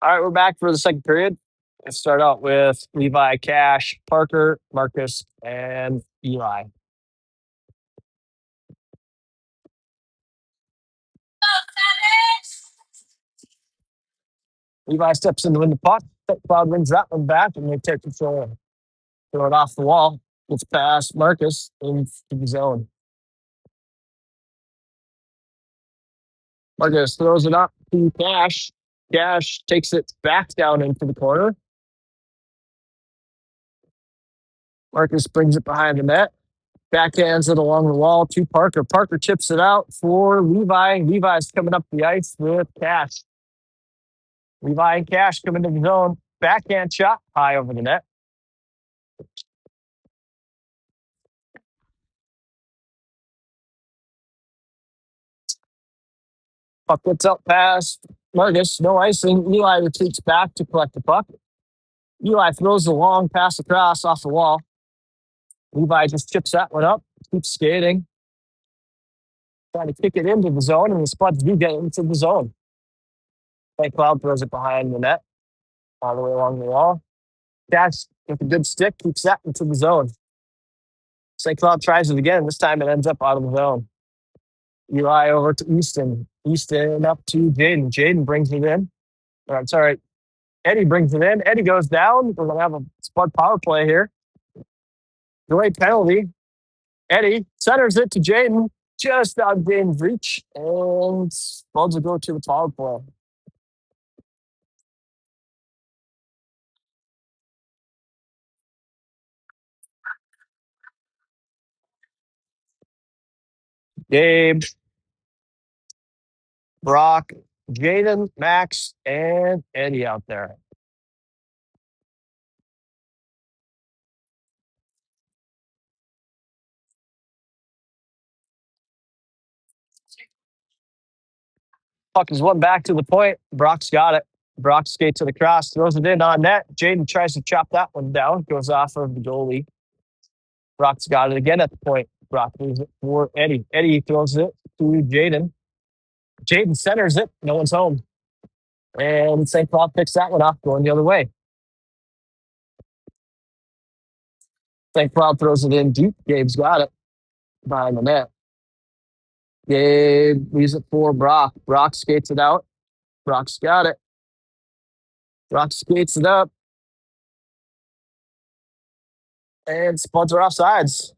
All right, we're back for the second period. Let's start out with Levi, Cash, Parker, Marcus, and Eli. Levi steps in to win the puck. Cloud wins that one back, and they take control. Throw it off the wall. Gets past Marcus into the zone. Marcus throws it up to Cash. Cash takes it back down into the corner. Marcus brings it behind the net. Backhands it along the wall to Parker. Parker chips it out for Levi. Levi's coming up the ice with Cash. Levi and Cash coming to the zone. Backhand shot high over the net. Puck gets up past Marcus. No icing. Eli retreats back to collect the puck. Eli throws the long pass across off the wall. Levi just chips that one up. Keeps skating. Trying to kick it into the zone, and the Spuds do get into the zone. St. Cloud throws it behind the net. All the way along the wall. Cash with a good stick keeps that into the zone. St. Cloud tries it again. This time it ends up out of the zone. Eli over to Easton. Easton up to Jaden. Jaden brings it in. Or, I'm sorry. Eddie brings it in. Eddie goes down. We're going to have a Spud power play here. Great penalty. Eddie centers it to Jaden. Just out of Jaden's reach. And Spuds will go to the power play. Gabe, Brock, Jaden, Max, and Eddie out there. Puck is one back to the point. Brock's got it. Brock skates it across, throws it in on net. Jaden tries to chop that one down. Goes off of the goalie. Brock's got it again at the point. Brock leaves it for Eddie. Eddie throws it to Jaden. Jaden centers it. No one's home. And St. Cloud picks that one off going the other way. St. Cloud throws it in deep. Gabe's got it behind the net. Gabe leaves it for Brock. Brock skates it out. Brock's got it. Brock skates it up. And Spuds are off sides.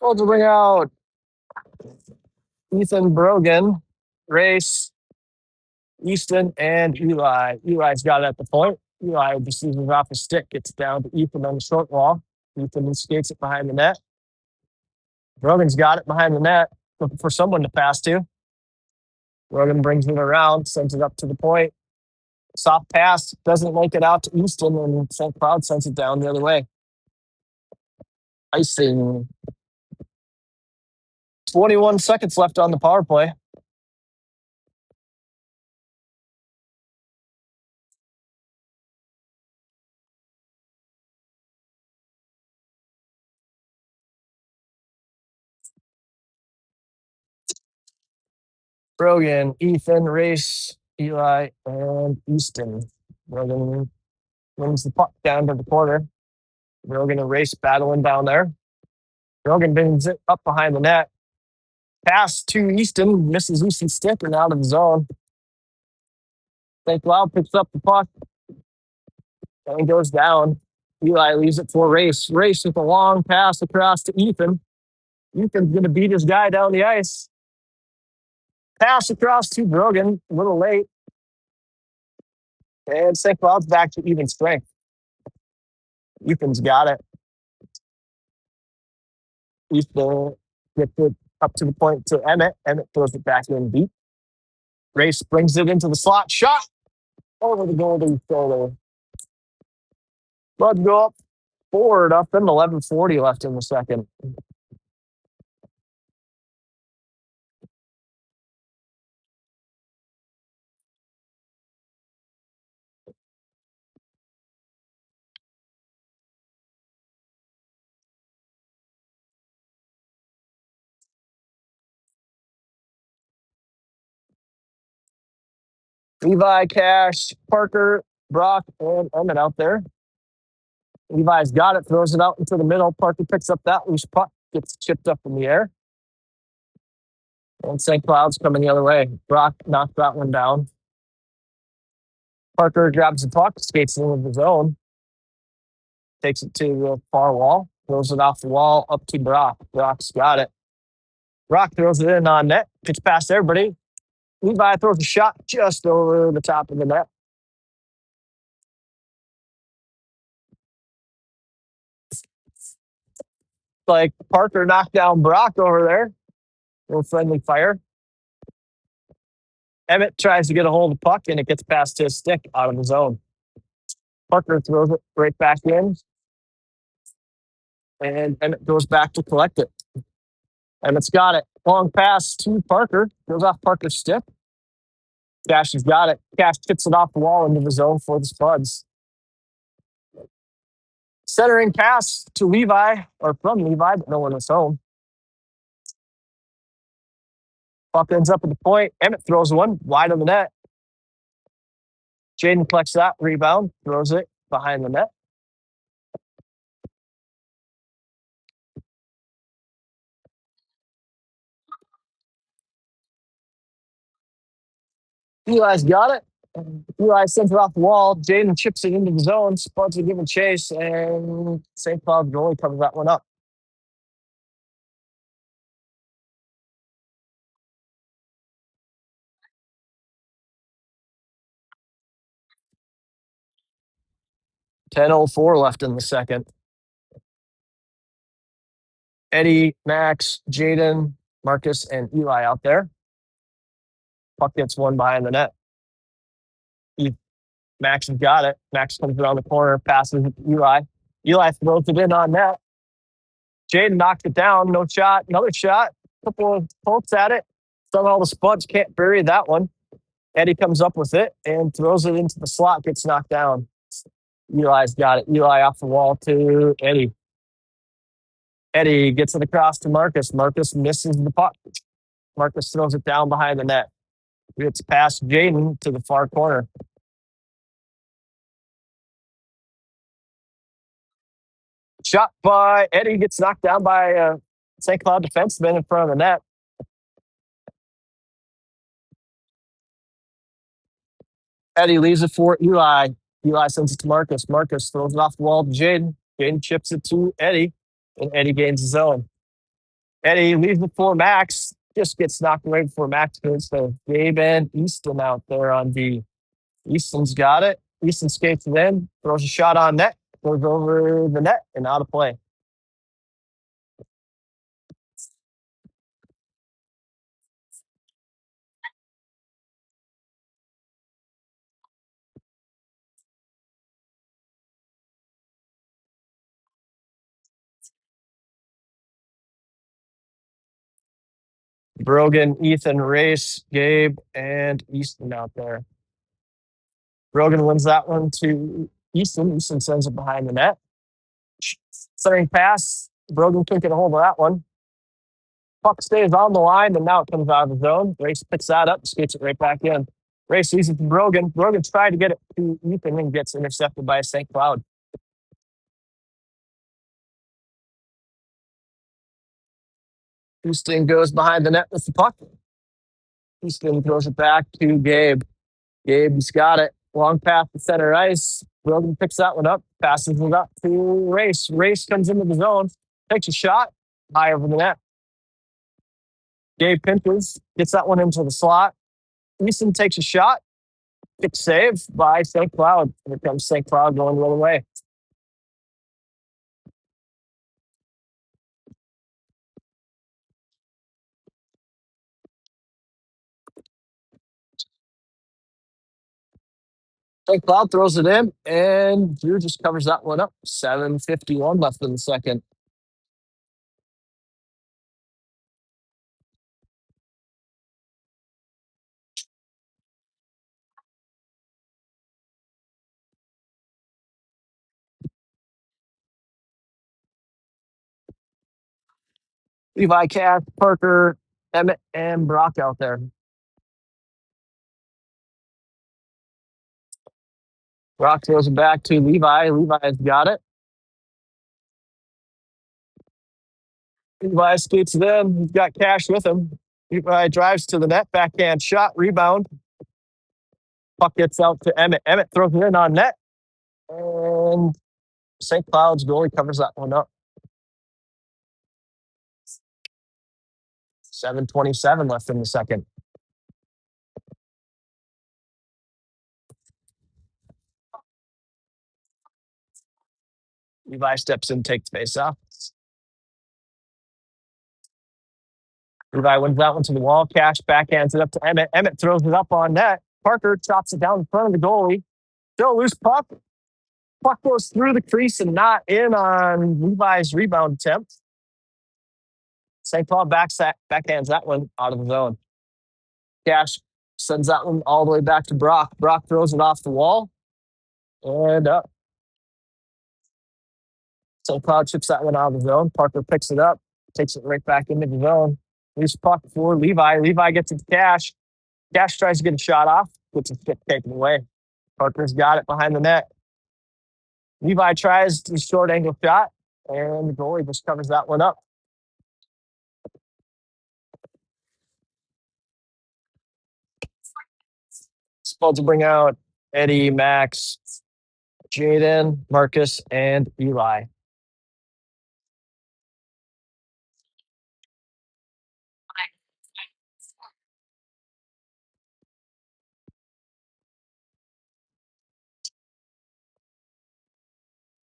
Spuds will bring out Ethan Brogan, Race, Easton, and Eli. Eli's got it at the point. Eli just uses off his stick, gets down to Ethan on the short wall. Ethan skates it behind the net. Brogan's got it behind the net, looking for someone to pass to. Brogan brings it around, sends it up to the point. Soft pass, doesn't make it out to Easton, and St. Cloud sends it down the other way. Icing. 21 seconds left on the power play. Brogan, Ethan, Race, Eli, and Easton. Brogan wins the puck down to the corner. Brogan and Race battling down there. Brogan brings it up behind the net. Pass to Easton, misses Easton's stick and out of the zone. St. Cloud picks up the puck and goes down. Eli leaves it for Race. Race with a long pass across to Ethan. Ethan's going to beat his guy down the ice. Pass across to Brogan, a little late. And St. Cloud's back to even strength. Ethan's got it. Ethan gets it up to the point to Emmett. Emmett throws it back in deep. Race brings it into the slot. Shot over the goalie's shoulder. Bud go up forward up in 11:40 left in the second. Levi, Cash, Parker, Brock, and Emmett out there. Levi's got it, throws it out into the middle. Parker picks up that loose puck, gets chipped up in the air. And St. Cloud's coming the other way. Brock knocked that one down. Parker grabs the puck, skates into the zone, takes it to the far wall, throws it off the wall up to Brock. Brock's got it. Brock throws it in on net, pitch past everybody. Levi throws a shot just over the top of the net. Like Parker knocked down Brock over there. Little friendly fire. Emmett tries to get a hold of the puck, and it gets past his stick out of the zone. Parker throws it right back in, and Emmett goes back to collect it. Emmett's got it. Long pass to Parker. Goes off Parker's stick. Cash has got it. Cash tips it off the wall into the zone for the Spuds. Centering pass to Levi, or from Levi, but no one was home. Puck ends up at the point. Emmett throws one wide of the net. Jaden collects that rebound, throws it behind the net. Eli's got it. Eli sends it off the wall. Jaden chips it into the zone. Spuds are giving chase, and St. Cloud goalie covers that one up. .10:04 left in the second. Eddie, Max, Jaden, Marcus, and Eli out there. Puck gets one behind the net. Max has got it. Max comes around the corner, passes it to Eli. Eli throws it in on net. Jaden knocked it down. No shot. Another shot. Couple of pokes at it. Somehow the Spuds can't bury that one. Eddie comes up with it and throws it into the slot. Gets knocked down. Eli's got it. Eli off the wall to Eddie. Eddie gets it across to Marcus. Marcus misses the puck. Marcus throws it down behind the net. It's past Jaden to the far corner. Shot by Eddie, gets knocked down by a St. Cloud defenseman in front of the net. Eddie leaves it for Eli. Eli sends it to Marcus. Marcus throws it off the wall to Jaden. Jaden chips it to Eddie, and Eddie gains his own. Eddie leaves it for Max. Just gets knocked away before Max goes to Gabe and Easton out there on D. Easton's got it. Easton skates it in, throws a shot on net, goes over the net, and out of play. Brogan, Ethan, Race, Gabe, and Easton out there. Brogan wins that one to Easton. Easton sends it behind the net. Centering pass. Brogan couldn't get a hold of that one. Puck stays on the line, and now it comes out of the zone. Race picks that up, skates it right back in. Race sees it to Brogan. Brogan tried to get it to Ethan and gets intercepted by St. Cloud. Houston goes behind the net with the puck. Houston throws it back to Gabe. Gabe's got it. Long pass to center ice. Brogan picks that one up, passes it up to Race. Race comes into the zone, takes a shot, high over the net. Gabe pinches, gets that one into the slot. Easton takes a shot. Good save by St. Cloud. Here comes St. Cloud going the other way. St. Cloud throws it in, and Drew just covers that one up. 7:51 left in the second. Levi, Cash, Parker, Emmett, and Brock out there. Brock throws it back to Levi. Levi's got it. Levi skates it in. He's got Cash with him. Levi drives to the net. Backhand shot. Rebound. Puck gets out to Emmett. Emmett throws it in on net. And St. Cloud's goalie covers that one up. 7:27 left in the second. Levi steps in, takes face off. Levi wins that one to the wall. Cash backhands it up to Emmett. Emmett throws it up on net. Parker chops it down in front of the goalie. Still loose puck. Puck goes through the crease and not in on Levi's rebound attempt. St. Cloud backhands that one out of the zone. Cash sends that one all the way back to Brock. Brock throws it off the wall. And up. St. Cloud chips that one out of the zone. Parker picks it up, takes it right back into the zone. Loose puck for Levi. Levi gets it to Cash. Cash tries to get a shot off, gets it taken away. Parker's got it behind the net. Levi tries the short angle shot, and the goalie just covers that one up. Supposed to bring out Eddie, Max, Jaden, Marcus, and Eli.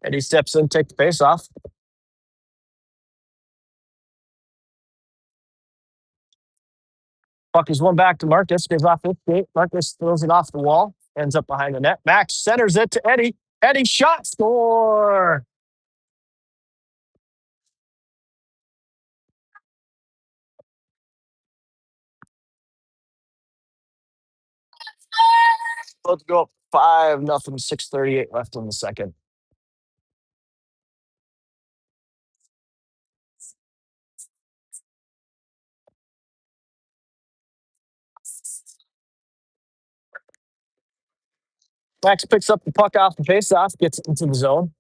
Eddie steps in, takes the face off. Puck is one back to Marcus, goes off his skate. Marcus throws it off the wall, ends up behind the net. Max centers it to Eddie. Eddie shot, score! Let's go up 5-0, 6:38 left in the second. Max picks up the puck off the faceoff, gets it into the zone.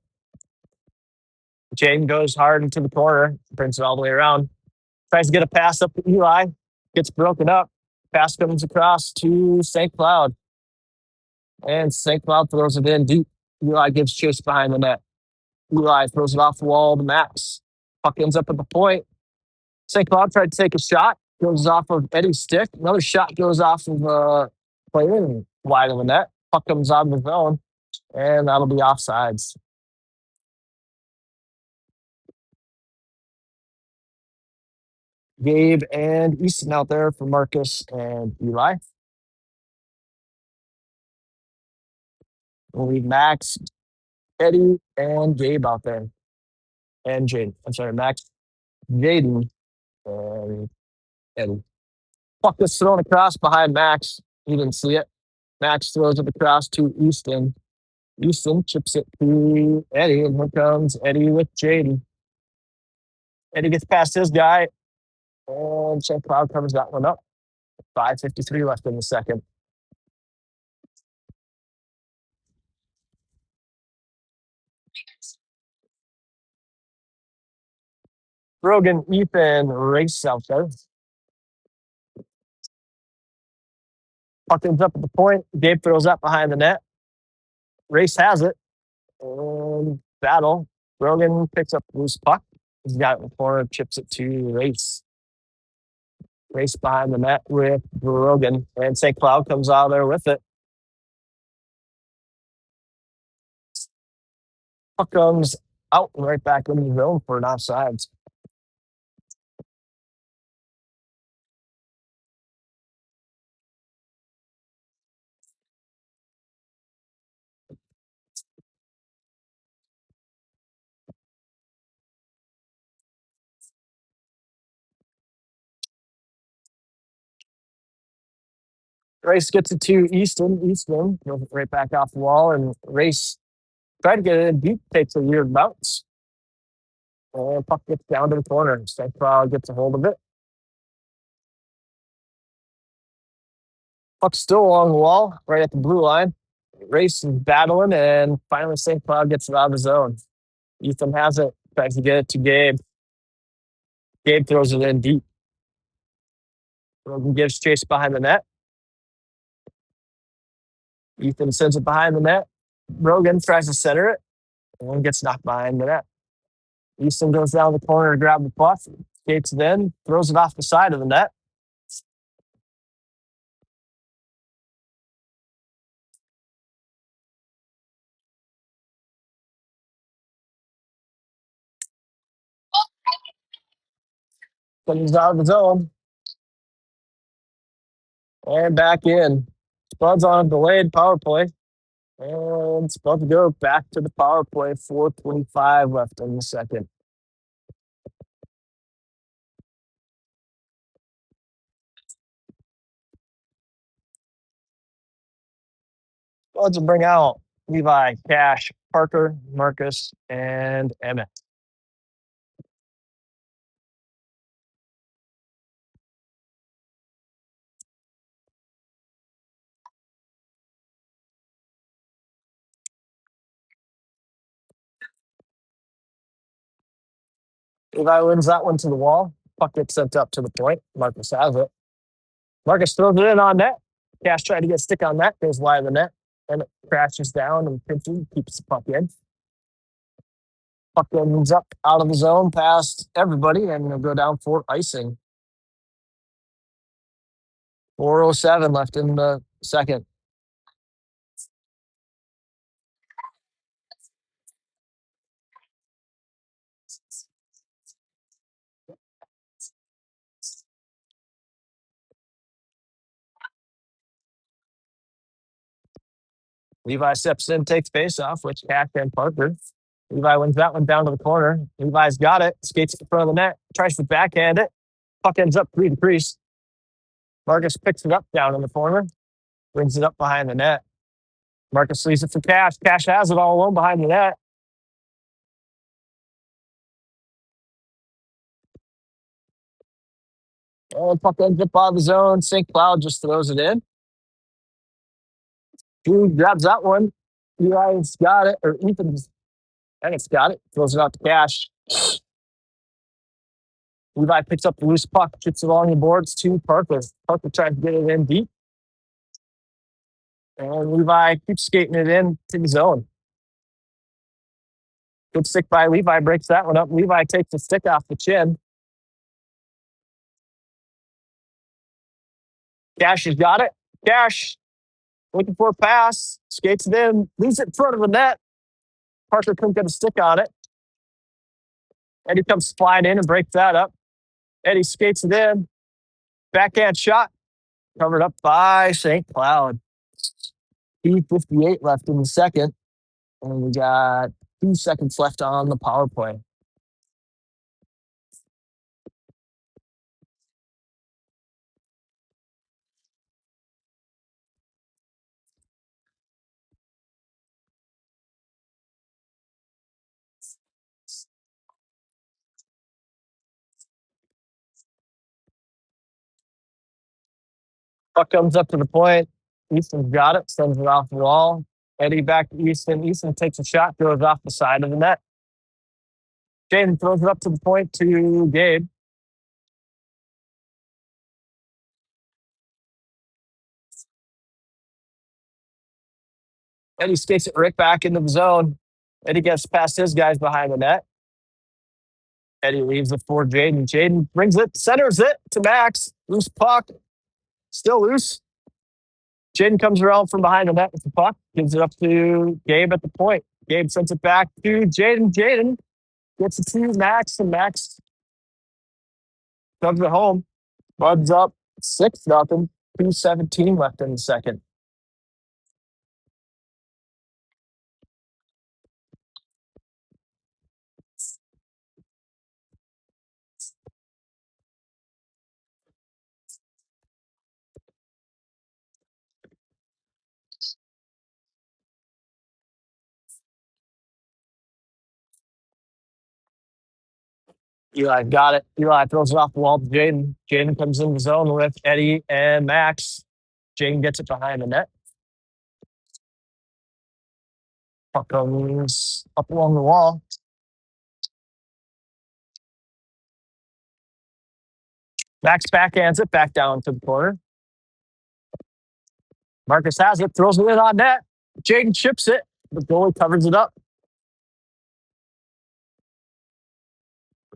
Jaden goes hard into the corner, brings it all the way around. Tries to get a pass up to Eli, gets broken up. Pass comes across to St. Cloud. And St. Cloud throws it in deep. Eli gives chase behind the net. Eli throws it off the wall to Max. Puck ends up at the point. St. Cloud tried to take a shot. Goes off of Eddie's stick. Another shot goes off of player wide of the net. Puck comes out of the zone. And that'll be offsides. Gabe and Easton out there for Marcus and Eli. We'll leave Max, Eddie, and Gabe out there. And Jaden. I'm sorry, Max, Jaden, and Eddie. Puck is thrown across behind Max. He didn't see it. Max throws it across to Easton. Easton chips it to Eddie, and here comes Eddie with Jaden. Eddie gets past his guy, and St. Cloud covers that one up. 5:53 left in the second. Brogan, Ethan race out there. Puck ends up at the point. Gabe throws that behind the net. Race has it. And battle. Brogan picks up the loose puck. He's got it in the corner, chips it to Race. Race behind the net with Brogan. And St. Cloud comes out there with it. Puck comes out and right back into the zone for an offsides. Race gets it to Easton. Easton goes right back off the wall, and Race tried to get it in deep, takes a weird bounce. And puck gets down to the corner. St. Cloud gets a hold of it. Puck's still along the wall, right at the blue line. race and battling, and finally St. Cloud gets it out of the zone. Ethan has it, tries to get it to Gabe. Gabe throws it in deep. Rogan gives chase behind the net. Ethan sends it behind the net. Rogan tries to center it, and gets knocked behind the net. Easton goes down the corner to grab the puck, skates it in, throws it off the side of the net. But he's out of the zone. And back in. Spud's on a delayed power play. And Spud to go back to the power play. 4:25 left in the second. Spuds will bring out Levi, Cash, Parker, Marcus, and Emmett. Levi wins that one to the wall. Puck gets sent up to the point. Marcus has it. Marcus throws it in on net. Cash tried to get a stick on that, goes wide of the net, and it crashes down and Pinchy keeps the puck in. Puck ends up out of the zone past everybody, and they'll go down for icing. 4:07 left in the second. Levi steps in, takes face off, which Cash and Parker. Levi wins that one down to the corner. Levi's got it, skates to the front of the net, tries to backhand it. Puck ends up through the crease. Marcus picks it up down in the corner, brings it up behind the net. Marcus leaves it for Cash. Cash has it all alone behind the net. And puck ends up out of the zone. St. Cloud just throws it in. He grabs that one. Eli's got it, or Ethan's, and it's got it. Throws it out to Cash. Levi picks up the loose puck, chips it along the boards to Parker. Parker tries to get it in deep. And Levi keeps skating it in to the zone. Good stick by Levi, breaks that one up. Levi takes the stick off the chin. Cash has got it. Cash looking for a pass, skates it in, leaves it in front of the net. Parker couldn't get a stick on it. Eddie comes flying in and breaks that up. Eddie skates it in. Backhand shot, covered up by St. Cloud. 2:58 left in the second. And we got 2 seconds left on the power play. Puck comes up to the point. Easton's got it, sends it off the wall. Eddie back to Easton. Easton takes a shot, goes off the side of the net. Jaden throws it up to the point to Gabe. Eddie skates it right back into the zone. Eddie gets past his guys behind the net. Eddie leaves it for Jaden. Jaden brings it, centers it to Max. Loose puck. Still loose. Jaden comes around from behind the net with the puck. Gives it up to Gabe at the point. Gabe sends it back to Jaden. Jaden gets it to Max, and Max comes it home. Bud's up 6-0. 2:17 left in the second. Eli got it. Eli throws it off the wall to Jaden. Jaden comes in the zone with Eddie and Max. Jaden gets it behind the net. Puck goes up along the wall. Max backhands it back down to the corner. Marcus has it, throws it in on net. Jaden chips it. The goalie covers it up.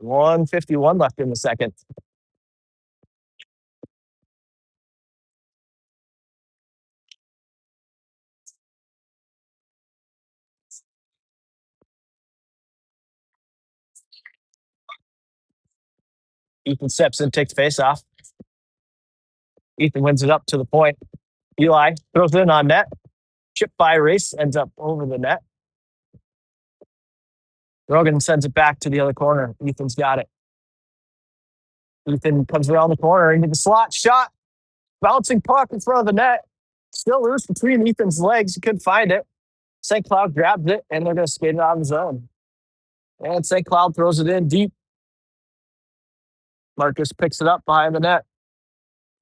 1:51 left in the second. Ethan steps in, takes face off. Ethan wins it up to the point. Eli throws it in on net. Chip by race, ends up over the net. Rogan sends it back to the other corner. Ethan's got it. Ethan comes around the corner into the slot. Shot. Bouncing puck in front of the net. Still loose between Ethan's legs. He couldn't find it. St. Cloud grabs it, and they're going to skate it out of the zone. And St. Cloud throws it in deep. Marcus picks it up behind the net.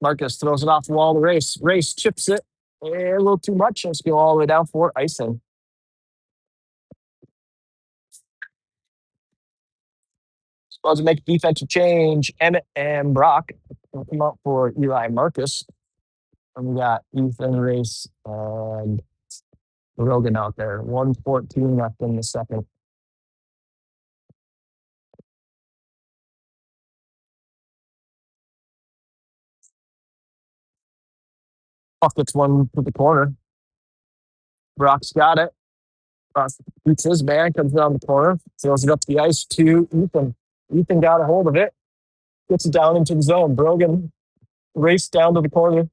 Marcus throws it off the wall to Race. Race chips it a little too much. Let's go all the way down for icing. Supposed to make a defensive change. Emmett and Brock will come up for Eli Marcus. And we got Ethan, Race, and Rogan out there. 1:14 left in the second. Puck gets one to the corner. Brock's got it. Brock beats his man, comes down the corner, throws it up the ice to Ethan. Ethan got a hold of it, gets it down into the zone. Brogan raced down to the corner,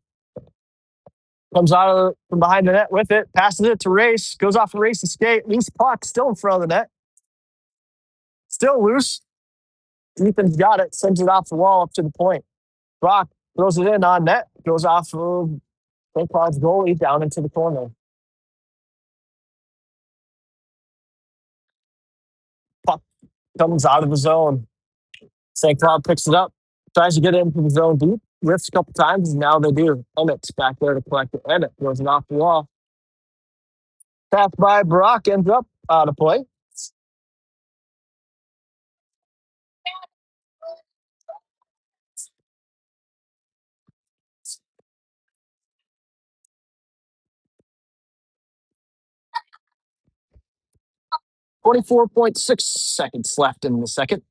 comes out from behind the net with it, passes it to Race, goes off the Race to skate, loose puck, still in front of the net. Still loose. Ethan's got it, sends it off the wall up to the point. Brock throws it in on net, goes off of St. Cloud's goalie down into the corner. Puck comes out of the zone. St. Cloud picks it up, tries to get it into the zone deep, lifts a couple times, and now they do. Emmett's back there to collect it. Emmett throws it off the wall. Pass by Brock, ends up out of play. .6 seconds left in the second.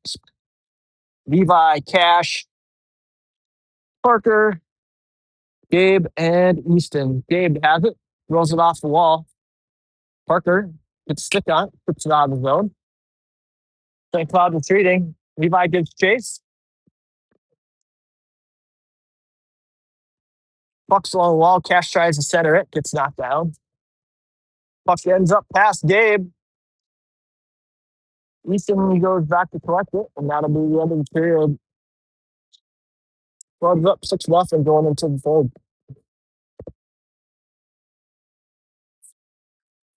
Levi, Cash, Parker, Gabe, and Easton. Gabe has it, throws it off the wall. Parker gets stick on it, puts it out of the zone. St. Cloud retreating. Levi gives chase. Puck's along the wall. Cash tries to center it, gets knocked down. Puck ends up past Gabe. Easton goes back to collect it, and that'll be the end of the period. Club's up 6-0 going into the third.